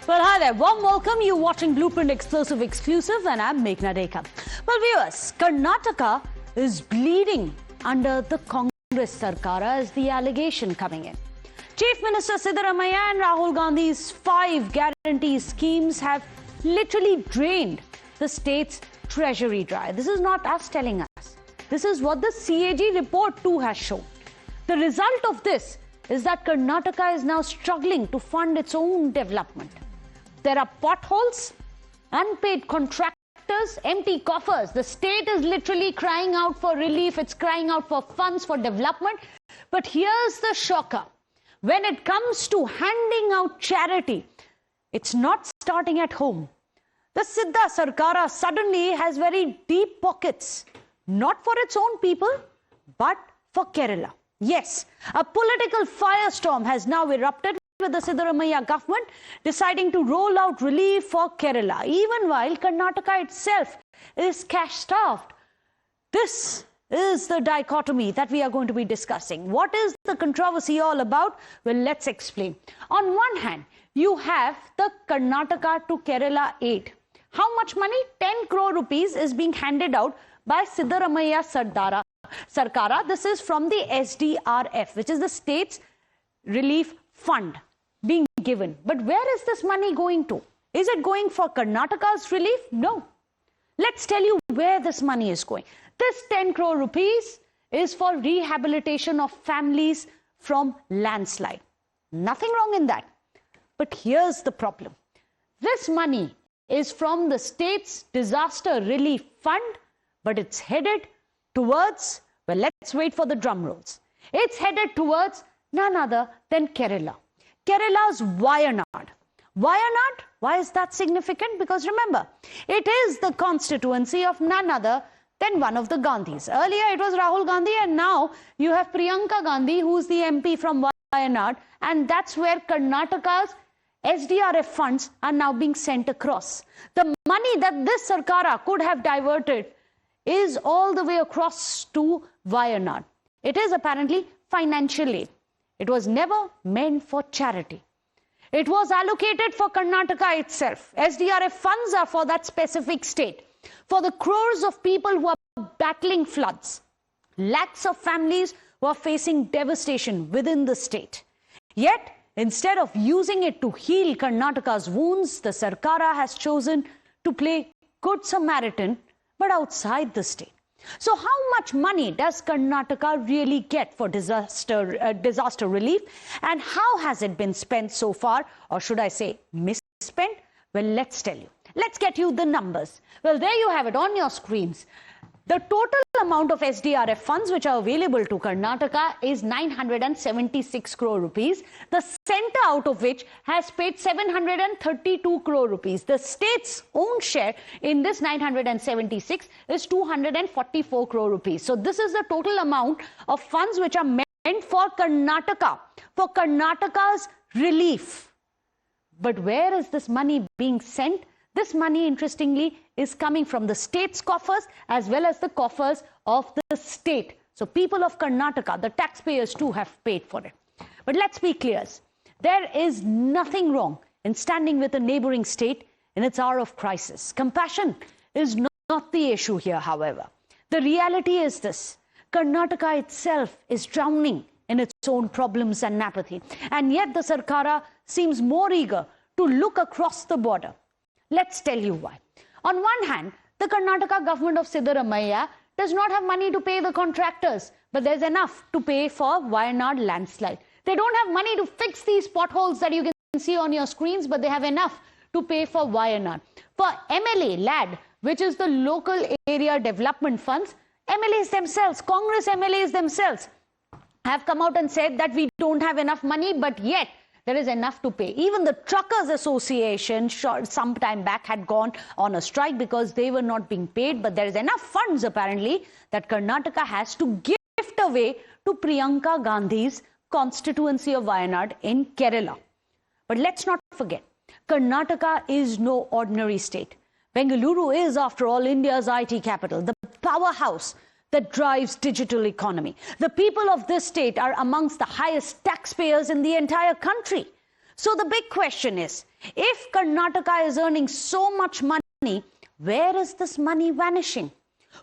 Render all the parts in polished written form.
Well, hi there. Warm welcome. You're watching Blueprint Explosive Exclusive and I'm Meghna Deka. Well, viewers, Karnataka is bleeding under the Congress Sarkara is the allegation coming in. Chief Minister Siddaramaiah and Rahul Gandhi's 5 guarantee schemes have literally drained the state's treasury dry. This is not us telling us. This is what the CAG report too has shown. The result of this is that Karnataka is now struggling to fund its own development. There are potholes, unpaid contractors, empty coffers. The state is literally crying out for relief. It's crying out for funds for development. But here's the shocker. When it comes to handing out charity, it's not starting at home. The Sidda Sarkara suddenly has very deep pockets, not for its own people, but for Kerala. Yes, a political firestorm has now erupted with the Siddaramaiah government deciding to roll out relief for Kerala, even while Karnataka itself is cash-starved. This is the dichotomy that we are going to be discussing. What is the controversy all about? Well, let's explain. On one hand, you have the Karnataka to Kerala aid. How much money? 10 crore rupees is being handed out by Siddaramaiah Sarkara. This is from the SDRF, which is the state's relief fund being given. But where is this money going to? Is it going for Karnataka's relief? No. Let's tell you where this money is going. This 10 crore rupees is for rehabilitation of families from landslide. Nothing wrong in that. But here's the problem. This money is from the state's disaster relief fund, but it's headed towards, well, let's wait for the drum rolls. It's headed towards none other than Kerala. Kerala's Wayanad. Wayanad, why is that significant? Because remember, it is the constituency of none other than one of the Gandhis. Earlier it was Rahul Gandhi and now you have Priyanka Gandhi, who's the MP from Wayanad, and that's where Karnataka's SDRF funds are now being sent across. The money that this Sarkara could have diverted is all the way across to Wayanad. It is apparently financial aid. It was never meant for charity. It was allocated for Karnataka itself. SDRF funds are for that specific state, for the crores of people who are battling floods. Lakhs of families who are facing devastation within the state. Yet, instead of using it to heal Karnataka's wounds, the Sarkara has chosen to play Good Samaritan, but outside the state. So how much money does Karnataka really get for disaster relief, and how has it been spent so far, or should I say misspent? Well, let's tell you. Let's get you the numbers. Well, there you have it on your screens. The total amount of SDRF funds which are available to Karnataka is 976 crore rupees. The centre out of which has paid 732 crore rupees. The state's own share in this 976 is 244 crore rupees. So this is the total amount of funds which are meant for Karnataka, for Karnataka's relief. But where is this money being sent? This money, interestingly, is coming from the state's coffers as well as the coffers of the state. So people of Karnataka, the taxpayers too, have paid for it. But let's be clear. There is nothing wrong in standing with a neighboring state in its hour of crisis. Compassion is not the issue here, however. The reality is this. Karnataka itself is drowning in its own problems and apathy. And yet the Sarkara seems more eager to look across the border. Let's tell you why. On one hand, the Karnataka government of Siddaramaiah does not have money to pay the contractors, but there's enough to pay for Wayanad landslide. They don't have money to fix these potholes that you can see on your screens, but they have enough to pay for Wayanad. For MLA LAD, which is the local area development funds, MLAs themselves, Congress MLAs themselves, have come out and said that we don't have enough money, but yet there is enough to pay. Even the Truckers Association some time back had gone on a strike because they were not being paid. But there is enough funds apparently that Karnataka has to gift away to Priyanka Gandhi's constituency of Wayanad in Kerala. But let's not forget, Karnataka is no ordinary state. Bengaluru is, after all, India's IT capital, the powerhouse that drives digital economy. The people of this state are amongst the highest taxpayers in the entire country. So the big question is, if Karnataka is earning so much money, where is this money vanishing?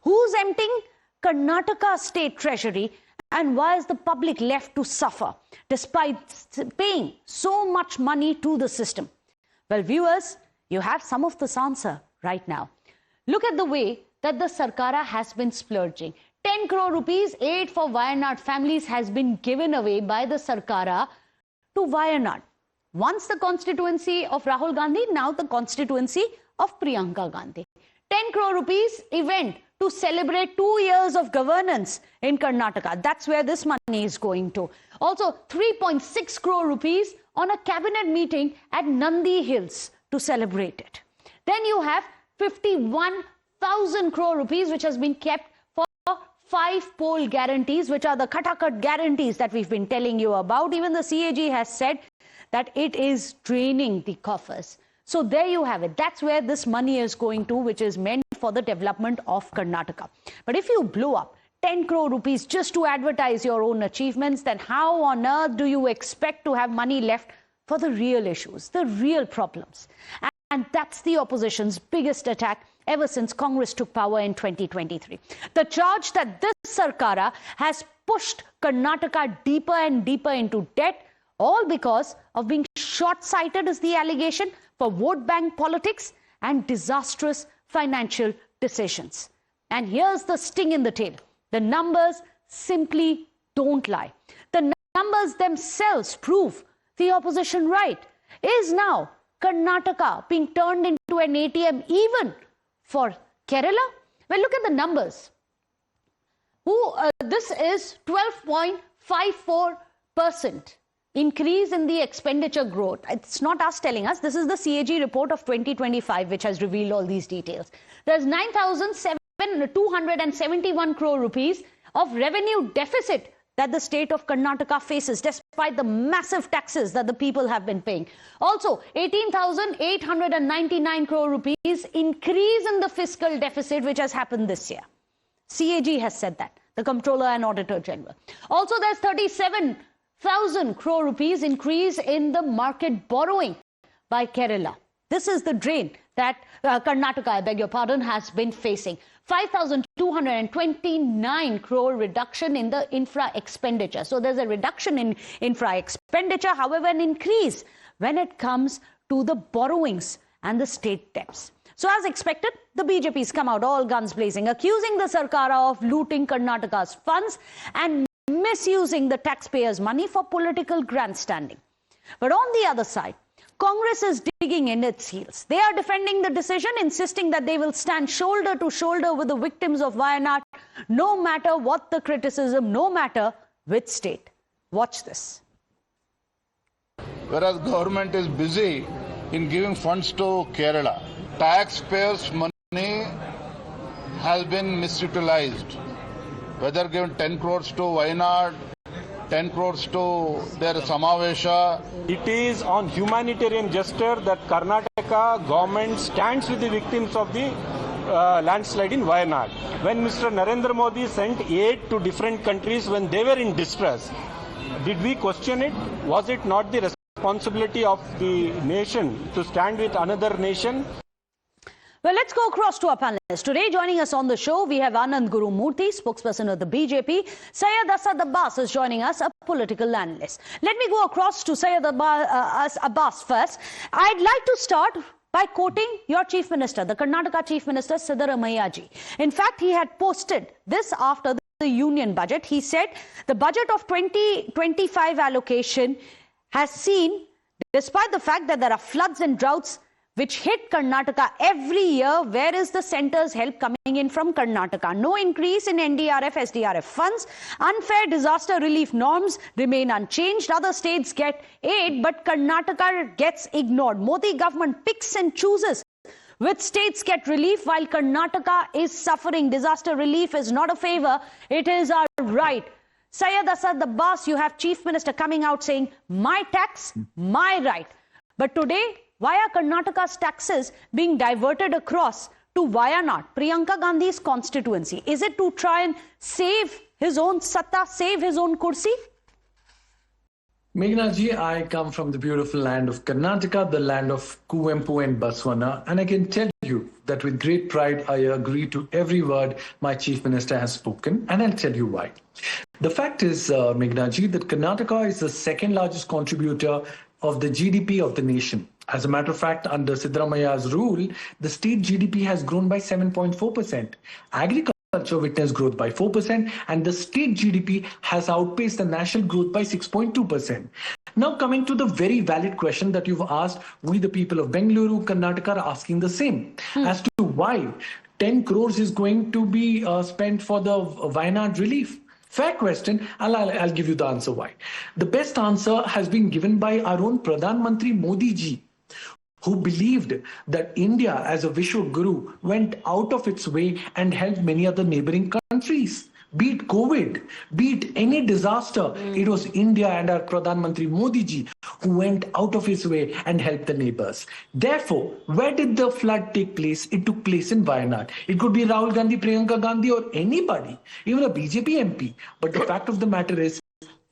Who's emptying Karnataka state treasury, and why is the public left to suffer despite paying so much money to the system? Well, viewers, you have some of this answer right now. Look at the way that the Sarkara has been splurging. 10 crore rupees aid for Wayanad families has been given away by the Sarkara to Wayanad. Once the constituency of Rahul Gandhi, now the constituency of Priyanka Gandhi. 10 crore rupees event to celebrate 2 years of governance in Karnataka. That's where this money is going to. Also, 3.6 crore rupees on a cabinet meeting at Nandi Hills to celebrate it. Then you have 51,000 crore rupees which has been kept for 5 poll guarantees, which are the cut guarantees that we've been telling you about. Even the CAG has said that it is draining the coffers. So there you have it. That's where this money is going to, which is meant for the development of Karnataka. But if you blow up 10 crore rupees just to advertise your own achievements, then how on earth do you expect to have money left for the real issues, the real problems? And that's the opposition's biggest attack ever since Congress took power in 2023. The charge that this Sarkara has pushed Karnataka deeper and deeper into debt, all because of being short-sighted, is the allegation, for vote bank politics and disastrous financial decisions. And here's the sting in the tail. The numbers simply don't lie. The numbers themselves prove the opposition right. Is now Karnataka being turned into an ATM even for Kerala? Well, look at the numbers. This is 12.54% increase in the expenditure growth. It's not us telling us. This is the CAG report of 2025 which has revealed all these details. There's 9,271 crore rupees of revenue deficit that the state of Karnataka faces despite the massive taxes that the people have been paying. Also, 18,899 crore rupees increase in the fiscal deficit which has happened this year. CAG has said that, the Comptroller and Auditor General. Also, there's 37,000 crore rupees increase in the market borrowing by Kerala. This is the drain that Karnataka, I beg your pardon, has been facing. 5,229 crore reduction in the infra expenditure. So there's a reduction in infra expenditure, however, an increase when it comes to the borrowings and the state debts. So as expected, the BJP's come out all guns blazing, accusing the Sarkara of looting Karnataka's funds and misusing the taxpayers' money for political grandstanding. But on the other side, Congress is digging in its heels. They are defending the decision, insisting that they will stand shoulder to shoulder with the victims of Wayanad, no matter what the criticism, no matter which state. Watch this. Whereas government is busy in giving funds to Kerala, taxpayers' money has been misutilized. Whether given 10 crores to Wayanad, 10 crores to their Samavesha. It is on humanitarian gesture that Karnataka government stands with the victims of the landslide in Wayanad. When Mr. Narendra Modi sent aid to different countries when they were in distress, did we question it? Was it not the responsibility of the nation to stand with another nation? Well, let's go across to our panelists. Today, joining us on the show, we have Anand Gurumurthy, spokesperson of the BJP. Syed Asad Abbas is joining us, a political analyst. Let me go across to Syed Abbas first. I'd like to start by quoting your Chief Minister, the Karnataka Chief Minister, Siddaramaiah ji. In fact, he had posted this after the union budget. He said the budget of 2025 allocation has seen, despite the fact that there are floods and droughts which hit Karnataka every year, where is the centre's help coming in from Karnataka? No increase in NDRF, SDRF funds. Unfair disaster relief norms remain unchanged. Other states get aid, but Karnataka gets ignored. Modi government picks and chooses which states get relief while Karnataka is suffering. Disaster relief is not a favor, it is our right. Syed Asad Abbas, you have Chief Minister coming out saying, my tax, my right. But today, why are Karnataka's taxes being diverted across to Wayanad, Priyanka Gandhi's constituency? Is it to try and save his own Satta, save his own kursi? Meghna ji, I come from the beautiful land of Karnataka, the land of Kuvempu and Baswana, and I can tell you that with great pride, I agree to every word my Chief Minister has spoken, and I'll tell you why. The fact is, Meghna ji, that Karnataka is the second largest contributor of the GDP of the nation. As a matter of fact, under Siddaramaiah's rule, the state GDP has grown by 7.4%. Agriculture witnessed growth by 4%, and the state GDP has outpaced the national growth by 6.2%. Now, coming to the very valid question that you've asked, we the people of Bengaluru, Karnataka are asking the same as to why 10 crores is going to be spent for the Wayanad relief. Fair question. I'll give you the answer why. The best answer has been given by our own Pradhan Mantri Modi ji, who believed that India as a Vishwa Guru went out of its way and helped many other neighboring countries. Be it COVID, be it any disaster, it was India and our Pradhan Mantri Modi ji who went out of his way and helped the neighbors. Therefore, where did the flood take place? It took place in Wayanad. It could be Rahul Gandhi, Priyanka Gandhi or anybody, even a BJP MP. But the fact of the matter is,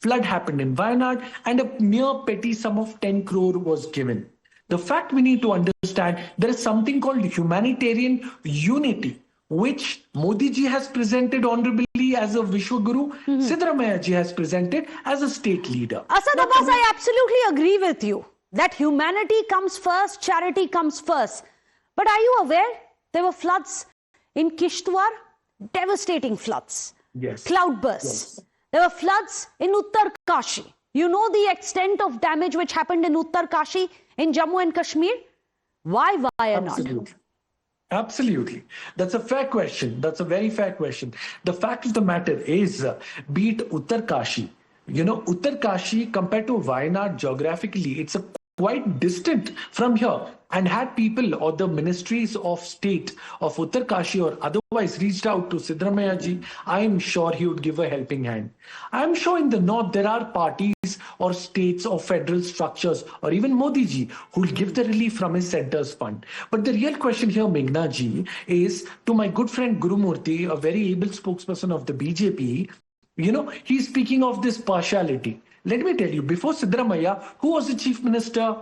flood happened in Wayanad and a mere petty sum of 10 crore was given. The fact we need to understand, there is something called humanitarian unity, which Modi ji has presented honorably as a Vishwa Guru, Siddaramaiah ji has presented as a state leader. Asad Abbas, I absolutely agree with you that humanity comes first, charity comes first. But are you aware there were floods in Kishtwar? Devastating floods. Yes. Cloudbursts. Yes. There were floods in Uttar Kashi. You know the extent of damage which happened in Uttar Kashi, in Jammu and Kashmir? Why not? Absolutely. That's a fair question. That's a very fair question. The fact of the matter is, be it Uttar Kashi, Uttar Kashi compared to Wayanad geographically, it's a quite distant from here, and had people or the ministries of state of Uttar Kashi or otherwise reached out to Siddaramaiah ji, I am sure he would give a helping hand. I am sure in the north there are parties or states or federal structures or even Modi ji who will give the relief from his center's fund. But the real question here, Meghna ji, is to my good friend Guru Murthy, a very able spokesperson of the BJP. He's speaking of this partiality. Let me tell you, before Siddaramaiah, who was the Chief Minister?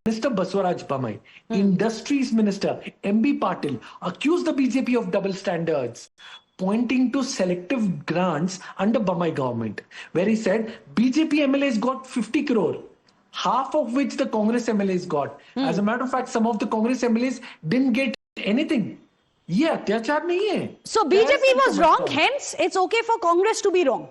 Minister Baswaraj Bommai. Industries Minister MB Patil accused the BJP of double standards, pointing to selective grants under Bommai government, where he said BJP MLAs got 50 crore, half of which the Congress MLAs got. As a matter of fact, some of the Congress MLAs didn't get anything. Yeah, atyachar nahi hai. So BJP was wrong, hence it's okay for Congress to be wrong.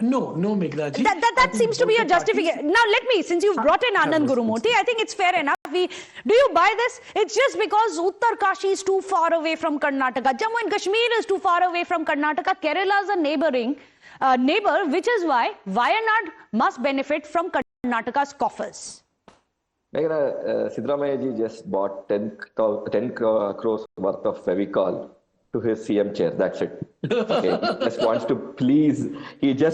No, Meghna ji. That seems to be a justification. Now, since you've brought in Anand Gurumurthy, I think it's fair enough. Do you buy this? It's just because Uttar Kashi is too far away from Karnataka. Jammu and Kashmir is too far away from Karnataka. Kerala is a neighbor, which is why Wayanad must benefit from Karnataka's coffers. Meghna, Siddaramaiah ji just bought 10 crores worth of Fevicol to his CM chair. That's it. Okay. He just wants to please. Fevicol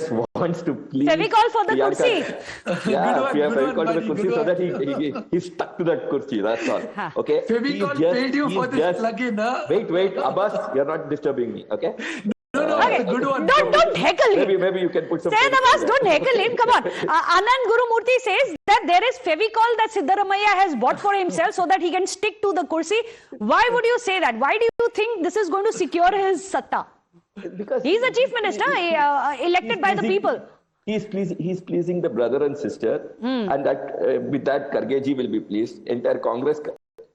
for the kursi. Yeah, Fevicol to the kursi so that he's stuck to that kursi. That's all. Okay. Fevicol paid you for this plug-in, huh? Wait, Abbas, you're not disturbing me. Okay. Okay. Good one. Don't heckle him. Maybe you can put some. Sayyid Abbas, don't heckle him. Come on. Anand Gurumurthy says that there is Fevicol that Siddaramaiah has bought for himself so that he can stick to the kursi. Why would you say that? Why do you think this is going to secure his Satta? Because he's a chief minister elected by the people. He's pleasing the brother and sister, and that with that Kargeji will be pleased. Entire Congress.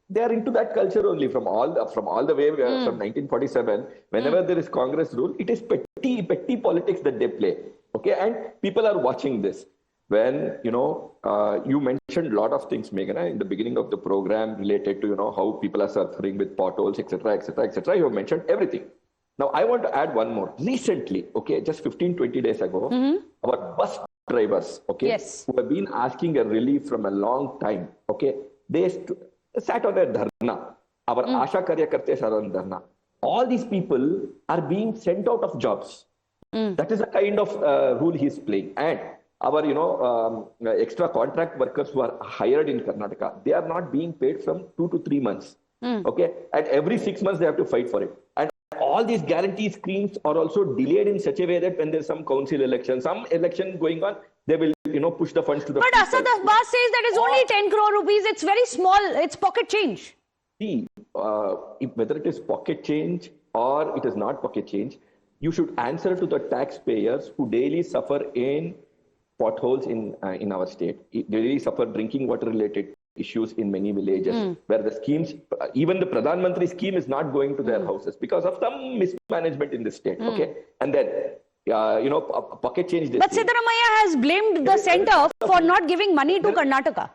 They are into that culture only from all the way from 1947. Whenever there is Congress rule, it is petty politics that they play. Okay, and people are watching this. When you mentioned a lot of things, Meghna, in the beginning of the program related to how people are suffering with potholes, etc. You have mentioned everything. Now I want to add one more. Recently, okay, just 15-20 days ago, our bus drivers, okay, who have been asking a relief from a long time, okay, they sat on a dharna. Our Asha Karyakartes are on dharna. All these people are being sent out of jobs. That is the kind of rule he's playing. And our, extra contract workers who are hired in Karnataka, they are not being paid from 2 to 3 months. Okay, and every 6 months they have to fight for it. And all these guarantee schemes are also delayed in such a way that when there's some council election, some election going on, they will, push the funds to the But people. Asad Abbas says that it's only 10 crore rupees. It's very small. It's pocket change. See, whether it is pocket change or it is not pocket change, you should answer to the taxpayers who daily suffer in potholes in our state. They daily suffer drinking water related issues in many villages where the schemes, even the Pradhan Mantri scheme is not going to their houses because of some mismanagement in the state. Okay, and then a pocket change. But Siddaramaiah has blamed the centre for not giving money to Karnataka.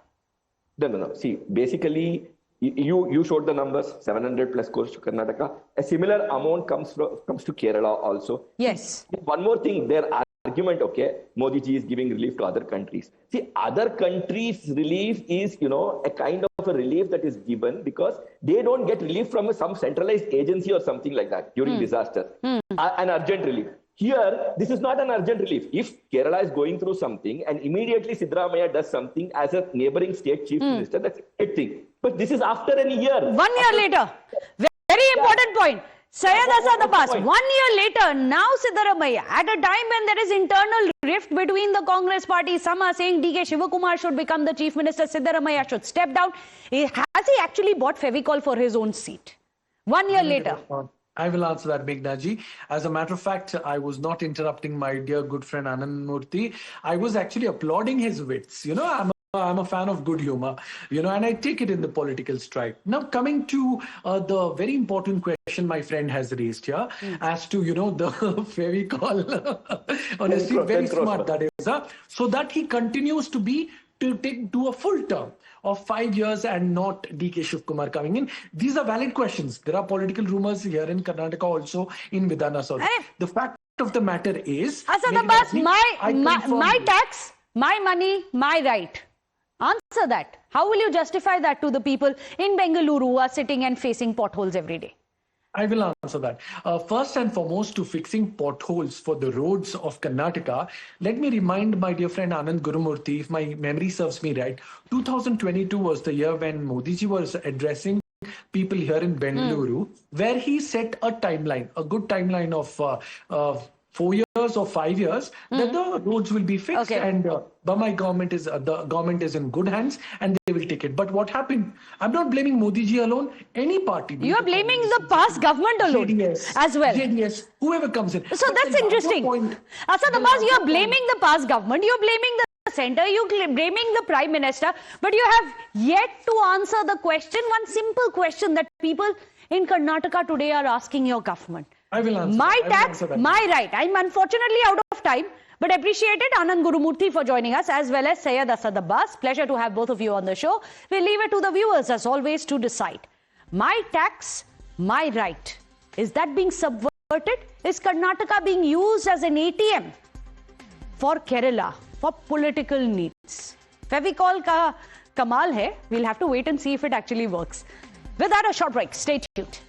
No. See, basically, you showed the numbers, 700 plus crores to Karnataka. A similar amount comes to Kerala also. Yes. One more thing, their argument, okay, Modi ji is giving relief to other countries. See, other countries' relief is, a kind of a relief that is given because they don't get relief from some centralized agency or something like that during disaster. An urgent relief. Here, this is not an urgent relief. If Kerala is going through something and immediately Siddaramaiah does something as a neighboring state chief minister, that's a great thing. But this is after a year. 1 year later. Very important point. Syed Asad Abbas, 1 year later, now Siddaramaiah, at a time when there is internal rift between the Congress party, some are saying DK Shivakumar should become the chief minister, Siddaramaiah should step down. Has he actually bought Fevicol for his own seat? 1 year later. I will answer that, Meghna ji. As a matter of fact, I was not interrupting my dear good friend Anand Murthy. I was actually applauding his wits. I'm a fan of good humor, and I take it in the political stride. Now, coming to the very important question my friend has raised here as to, the Fevicol. Honestly, very smart that is. So that he continues to do a full term of 5 years and not DK Shivakumar coming in. These are valid questions. There are political rumors here in Karnataka also in Vidhana Sabha. The fact of the matter is, Asad Abbas, my tax, my money, my right. Answer that. How will you justify that to the people in Bengaluru who are sitting and facing potholes every day? I will answer that. First and foremost, to fixing potholes for the roads of Karnataka, let me remind my dear friend Anand Gurumurthy, if my memory serves me right, 2022 was the year when Modi ji was addressing people here in Bengaluru, where he set a timeline, a good timeline of 4 years or 5 years, that the roads will be fixed, and the government is in good hands and they will take it. But what happened? I'm not blaming Modi ji alone. Any party. You are blaming the past government alone JDS, as well. JDS, whoever comes in. So that's interesting. Asad Abbas, you are blaming the past government. You are blaming the centre. You are blaming the Prime Minister. But you have yet to answer the question, one simple question that people in Karnataka today are asking your government. I will answer. My tax, my right. I'm unfortunately out of time, but appreciated Anand Gurumurthy for joining us, as well as Syed Asad Abbas. Pleasure to have both of you on the show. We'll leave it to the viewers, as always, to decide. My tax, my right. Is that being subverted? Is Karnataka being used as an ATM for Kerala, for political needs? Fevicol ka kamal hai. We'll have to wait and see if it actually works. With that, a short break. Stay tuned.